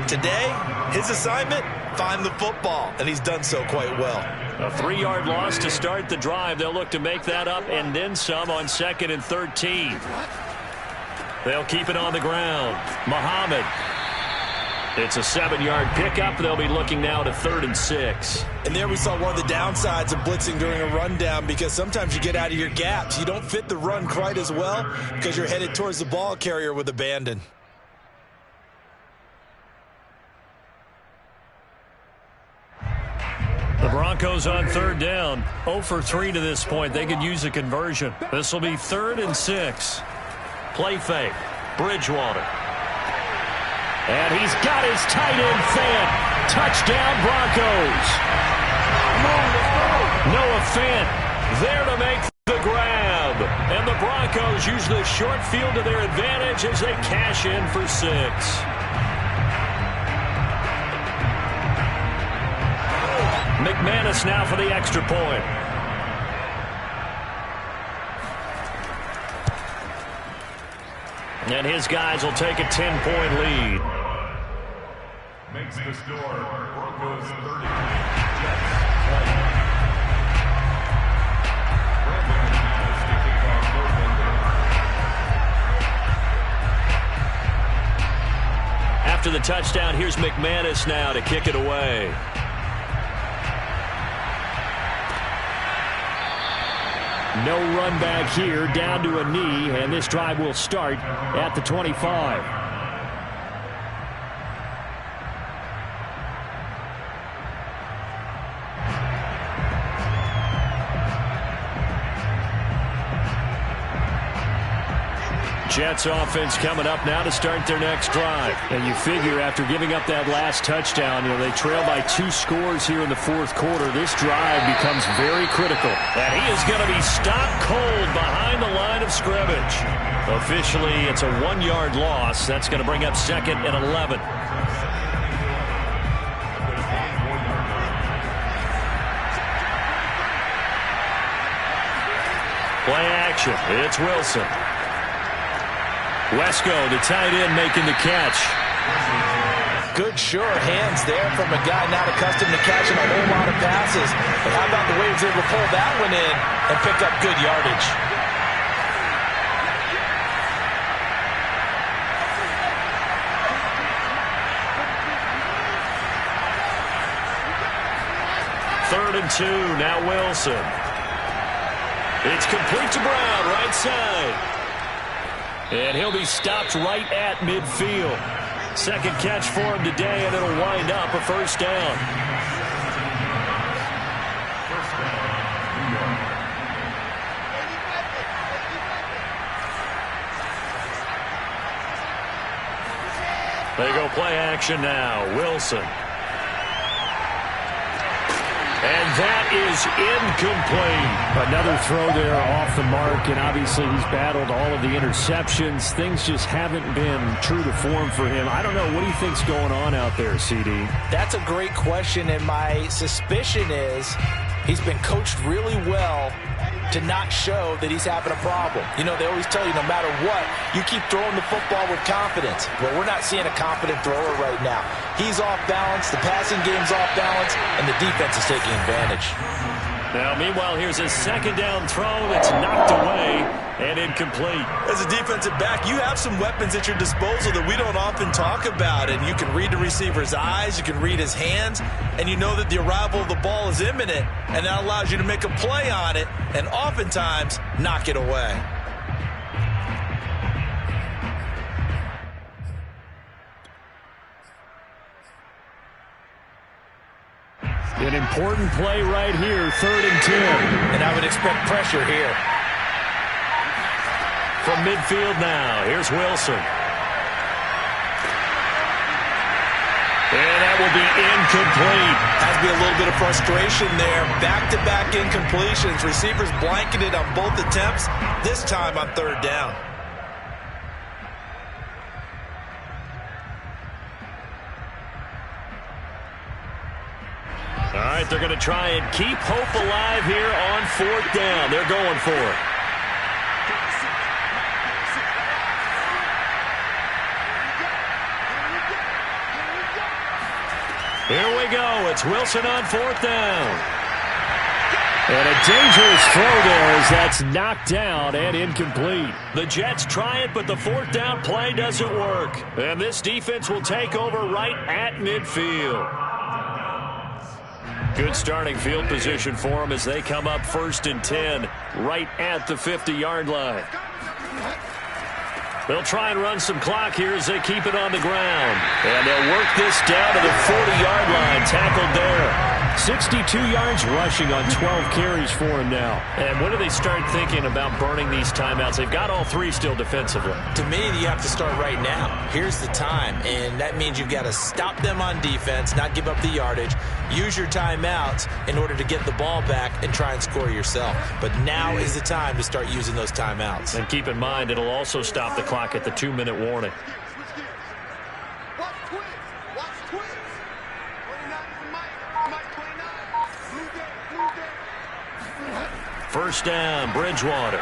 Speaker 2: Today, his assignment, find the football, and he's done so quite well.
Speaker 5: A 3-yard loss to start the drive. They'll look to make that up and then some on 2nd and 13. They'll keep it on the ground. Muhammad. It's a 7-yard pickup. They'll be looking now to 3rd and 6.
Speaker 2: And there we saw one of the downsides of blitzing during a rundown, because sometimes you get out of your gaps. You don't fit the run quite as well because you're headed towards the ball carrier with abandon.
Speaker 5: The Broncos on 3rd down. 0 for 3 to this point. They could use a conversion. This will be 3rd and 6. Play fake. Bridgewater. And he's got his tight end Fant. Touchdown Broncos. Noah Fant there to make the grab. And the Broncos use the short field to their advantage as they cash in for 6. McManus now for the extra point. And his guys will take a 10-point lead.
Speaker 3: Makes the score Broncos 30. Jets 20.
Speaker 5: After the touchdown, here's McManus now to kick it away. No run back here, down to a knee, and this drive will start at the 25. Jets offense coming up now to start their next drive. And you figure after giving up that last touchdown, they trail by 2 scores here in the fourth quarter. This drive becomes very critical. And he is going to be stopped cold behind the line of scrimmage. Officially, it's a 1-yard loss. That's going to bring up 2nd and 11. Play action. It's Wilson. Wesco, the tight end, making the catch.
Speaker 2: Good, sure hands there from a guy not accustomed to catching a whole lot of passes. But how about the way he was able to pull that one in and pick up good yardage?
Speaker 5: Third and 2, now Wilson. It's complete to Brown, right side. And he'll be stopped right at midfield. Second catch for him today, and it'll wind up a first down. They go play action now. Wilson. And that is incomplete. Another throw there off the mark, and obviously he's battled all of the interceptions. Things just haven't been true to form for him. I don't know. What do you think's going on out there, CD?
Speaker 2: That's a great question, and my suspicion is he's been coached really well to not show that he's having a problem. They always tell you no matter what, you keep throwing the football with confidence. Well, we're not seeing a confident thrower right now. He's off balance, the passing game's off balance, and the defense is taking advantage.
Speaker 5: Now, meanwhile, here's a second down throw that's knocked away and incomplete.
Speaker 2: As a defensive back, you have some weapons at your disposal that we don't often talk about. And you can read the receiver's eyes, you can read his hands, and you know that the arrival of the ball is imminent. And that allows you to make a play on it and oftentimes knock it away.
Speaker 5: An important play right here, 3rd and 10.
Speaker 2: And I would expect pressure here.
Speaker 5: From midfield now, here's Wilson. And that will be incomplete.
Speaker 2: Has to be a little bit of frustration there. Back-to-back incompletions. Receivers blanketed on both attempts, this time on 3rd down.
Speaker 5: All right, they're going to try and keep hope alive here on 4th down. They're going for it. Here we go. It's Wilson on 4th down. And a dangerous throw there as that's knocked down and incomplete. The Jets try it, but the 4th down play doesn't work. And this defense will take over right at midfield. Good starting field position for them as they come up 1st and 10 right at the 50-yard line. They'll try and run some clock here as they keep it on the ground. And they'll work this down to the 40-yard line, tackled there. 62 yards rushing on 12 carries for him now. And when do they start thinking about burning these timeouts? They've got all 3 still defensively.
Speaker 2: To me, you have to start right now. Here's the time, and that means you've got to stop them on defense, not give up the yardage, use your timeouts in order to get the ball back and try and score yourself. But now is the time to start using those timeouts.
Speaker 5: And keep in mind, it'll also stop the clock at the 2-minute warning. First down, Bridgewater.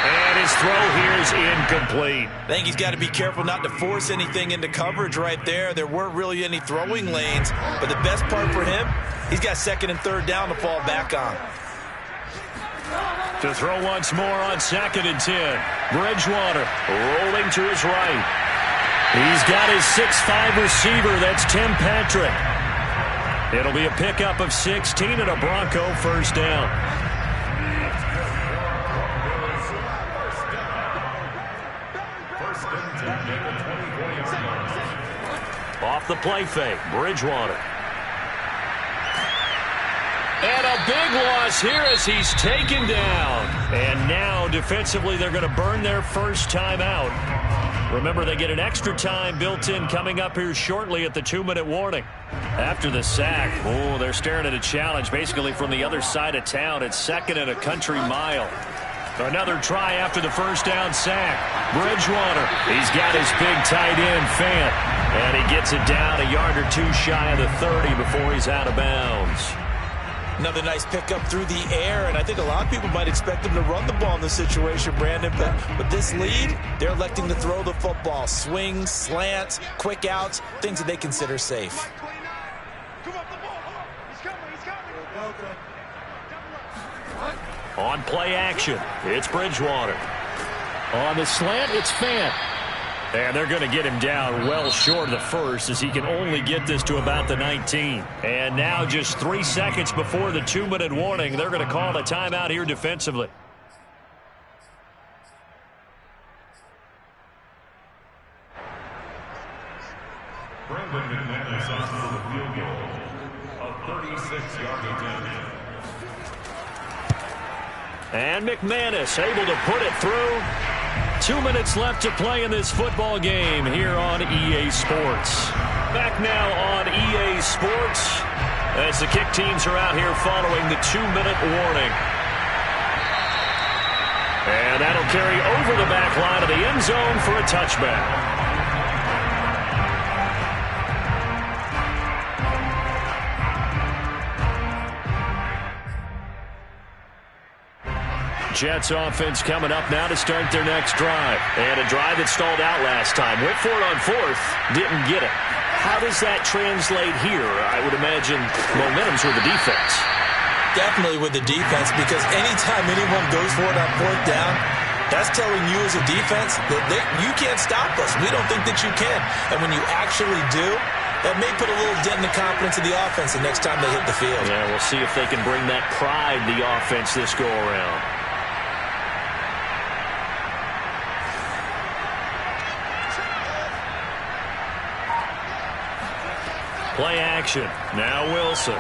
Speaker 5: And his throw here is incomplete.
Speaker 2: I think he's got to be careful not to force anything into coverage right there. There weren't really any throwing lanes. But the best part for him, he's got 2nd and 3rd down to fall back on.
Speaker 5: To throw once more on 2nd and 10. Bridgewater rolling to his right. He's got his 6'5 receiver. That's Tim Patrick. It'll be a pickup of 16 and a Bronco 1st down. Off the play fake, Bridgewater. And a big loss here as he's taken down. And now defensively they're going to burn their first time out. Remember, they get an extra time built in coming up here shortly at the 2-minute warning. After the sack, they're staring at a challenge basically from the other side of town. It's 2nd and a country mile. Another try after the first down sack. Bridgewater, he's got his big tight end, Fant. And he gets it down a yard or 2 shy of the 30 before he's out of bounds.
Speaker 2: Another nice pickup through the air, and I think a lot of people might expect them to run the ball in this situation, Brandon. But with this lead, they're electing to throw the football. Swings, slants, quick outs, things that they consider safe.
Speaker 5: On play action, it's Bridgewater. On the slant, it's Fant. And they're going to get him down well short of the first as he can only get this to about the 19. And now just 3 seconds before the 2-minute warning, they're going to call a timeout here defensively.
Speaker 3: Brandon McManus on for the field goal. A 36-yard attempt.
Speaker 5: And McManus able to put it through. 2 minutes left to play in this football game here on EA Sports. Back now on EA Sports as the kick teams are out here following the 2-minute warning. And that'll carry over the back line of the end zone for a touchback. Jets offense coming up now to start their next drive. And a drive that stalled out last time. Went for it on 4th, didn't get it. How does that translate here? I would imagine momentum's with the defense.
Speaker 2: Definitely with the defense, because anytime anyone goes for it on fourth down, that's telling you as a defense that you can't stop us. We don't think that you can. And when you actually do, that may put a little dent in the confidence of the offense the next time they hit the field.
Speaker 5: Yeah, we'll see if they can bring that pride to the offense this go-around. Play action. Now Wilson.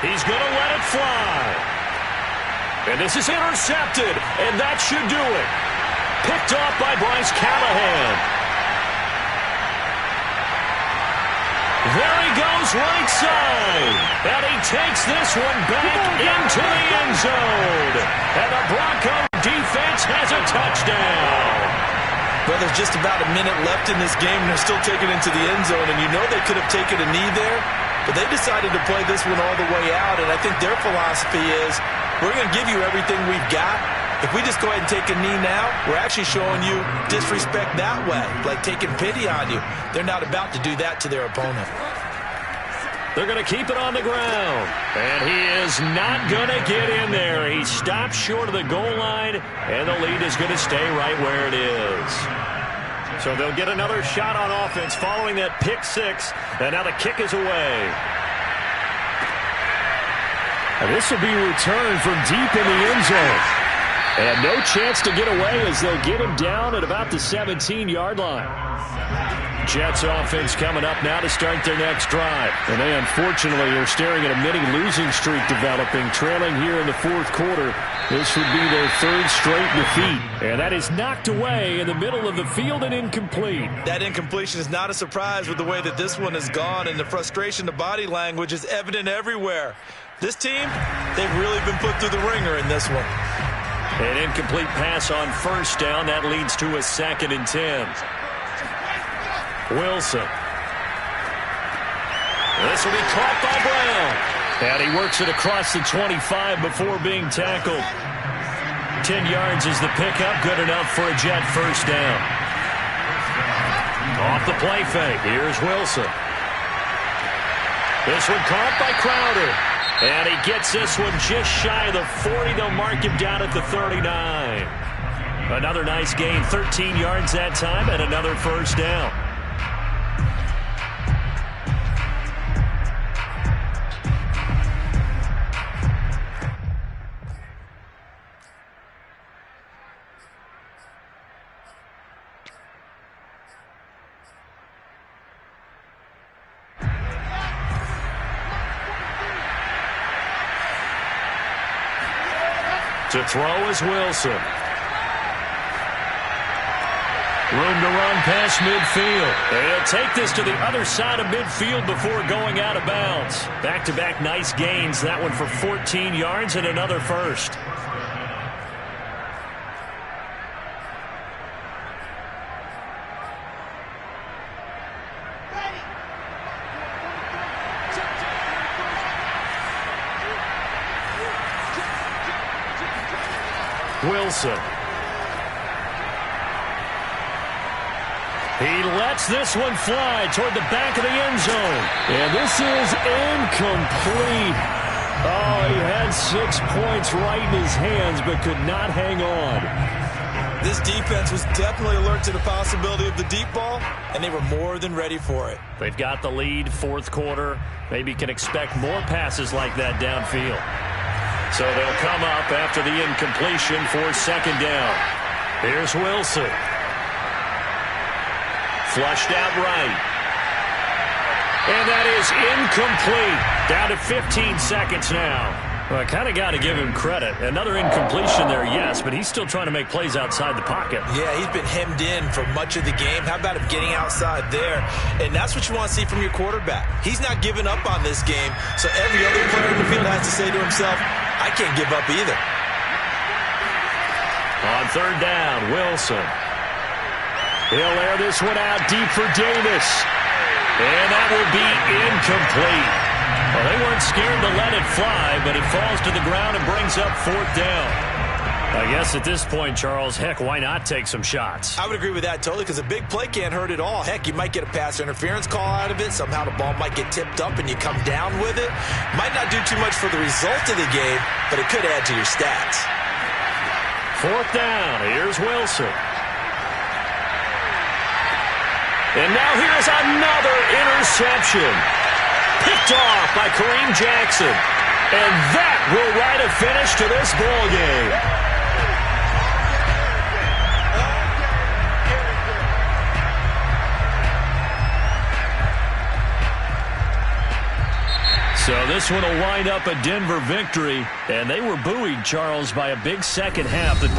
Speaker 5: He's going to let it fly. And this is intercepted, and that should do it. Picked off by Bryce Callahan. There he goes right side. And he takes this one back into the end zone. And the Bronco defense has a touchdown.
Speaker 2: Well, there's just about a minute left in this game, and they're still taking it into the end zone. And you know they could have taken a knee there, but they decided to play this one all the way out. And I think their philosophy is, we're going to give you everything we've got. If we just go ahead and take a knee now, we're actually showing you disrespect that way, like taking pity on you. They're not about to do that to their opponent.
Speaker 5: They're going to keep it on the ground. And he is not going to get in there. He stopped short of the goal line, and the lead is going to stay right where it is. So they'll get another shot on offense following that pick six, and now the kick is away.
Speaker 6: And this will be returned from deep in the end zone. And no chance to get away as they'll get him down at about the 17-yard line.
Speaker 5: Jets offense coming up now to start their next drive.
Speaker 6: And they unfortunately are staring at a mini losing streak developing, trailing here in the fourth quarter. This would be their third straight defeat. And that is knocked away in the middle of the field and incomplete.
Speaker 2: That incompletion is not a surprise with the way that this one has gone, and the frustration, the body language is evident everywhere. This team, they've really been put through the ringer in this one.
Speaker 5: An incomplete pass on first down. That leads to a 2nd and 10. Wilson. This will be caught by Brown. And he works it across the 25 before being tackled. 10 yards is the pickup. Good enough for a Jet first down. Off the play fake. Here's Wilson. This one caught by Crowder. And he gets this one just shy of the 40. They'll mark him down at the 39. Another nice gain. 13 yards that time and another first down. To throw is Wilson. Room to run past midfield. They'll take this to the other side of midfield before going out of bounds. Back-to-back nice gains. That one for 14 yards and another first. Wilson. He lets this one fly toward the back of the end zone.
Speaker 6: And this is incomplete. Oh, he had 6 points right in his hands but could not hang on.
Speaker 2: This defense was definitely alert to the possibility of the deep ball, and they were more than ready for it.
Speaker 5: They've got the lead, fourth quarter. Maybe can expect more passes like that downfield. So they'll come up after the incompletion for 2nd down. Here's Wilson. Flushed out right. And that is incomplete. Down to 15 seconds now.
Speaker 6: Well, I kind of got to give him credit. Another incompletion there, yes, but he's still trying to make plays outside the pocket.
Speaker 2: Yeah, he's been hemmed in for much of the game. How about him getting outside there? And that's what you want to see from your quarterback. He's not giving up on this game, so every other player in the field has to say to himself, I can't give up either.
Speaker 5: On 3rd down, Wilson. He'll air this one out deep for Davis. And that will be incomplete. Well, they weren't scared to let it fly, but it falls to the ground and brings up 4th down. I guess at this point, Charles, heck, why not take some shots?
Speaker 2: I would agree with that totally, because a big play can't hurt at all. Heck, you might get a pass interference call out of it. Somehow the ball might get tipped up and you come down with it. Might not do too much for the result of the game, but it could add to your stats.
Speaker 5: 4th down. Here's Wilson. And now here's another interception. Picked off by Kareem Jackson. And that will write a finish to this ball game. So this one will wind up a Denver victory. And they were buoyed, Charles, by a big second half that